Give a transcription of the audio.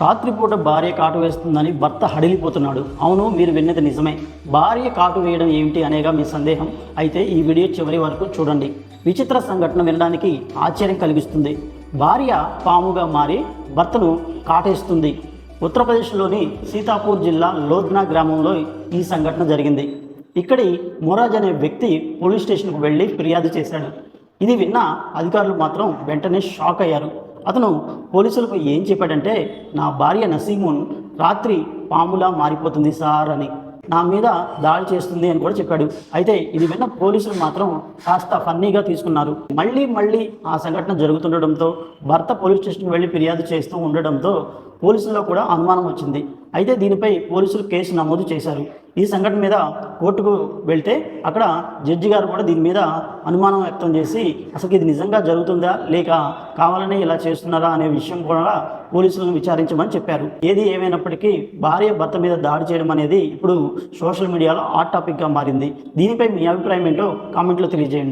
రాత్రిపూట భార్య కాటు వేస్తుందని భర్త హడిలిపోతున్నాడు. అవును, మీరు విన్నది నిజమే. భార్య కాటు వేయడం ఏమిటి అనేగా మీ సందేహం. అయితే ఈ వీడియో చివరి వరకు చూడండి. విచిత్ర సంఘటన వినడానికి ఆశ్చర్యం కలిగిస్తుంది. భార్య పాముగా మారి భర్తను కాటేస్తుంది. ఉత్తరప్రదేశ్లోని సీతాపూర్ జిల్లా లోధ్నా గ్రామంలో ఈ సంఘటన జరిగింది. ఇక్కడి మొరాజ్ అనే వ్యక్తి పోలీస్ స్టేషన్కు వెళ్ళి ఫిర్యాదు చేశాడు. ఇది విన్న అధికారులు మాత్రం వెంటనే షాక్ అయ్యారు. అతను పోలీసులకు ఏం చెప్పాడంటే, నా భార్య నసీమున్ రాత్రి పాములా మారిపోతుంది సార్ అని, నా మీద దాడి చేస్తుంది అని కూడా చెప్పాడు. అయితే ఇది విన్న పోలీసులు మాత్రం కాస్త ఫన్నీగా తీసుకున్నారు. మళ్ళీ ఆ సంఘటన జరుగుతుండడంతో భర్త పోలీస్ స్టేషన్కి వెళ్ళి ఫిర్యాదు చేస్తూ ఉండడంతో పోలీసుల్లో కూడా అనుమానం వచ్చింది. అయితే దీనిపై పోలీసులు కేసు నమోదు చేశారు. ఈ సంఘటన మీద కోర్టుకు వెళ్తే అక్కడ జడ్జి గారు కూడా దీని మీద అనుమానం వ్యక్తం చేసి అసలు ఇది నిజంగా జరుగుతుందా లేక కావాలనే ఇలా చేస్తున్నారా అనే విషయం కూడా పోలీసులను విచారించమని చెప్పారు. ఏది ఏమైనప్పటికీ భార్య భర్త మీద దాడి చేయడం అనేది ఇప్పుడు సోషల్ మీడియాలో హాట్ టాపిక్గా మారింది. దీనిపై మీ అభిప్రాయం ఏంటో కామెంట్లో తెలియజేయండి.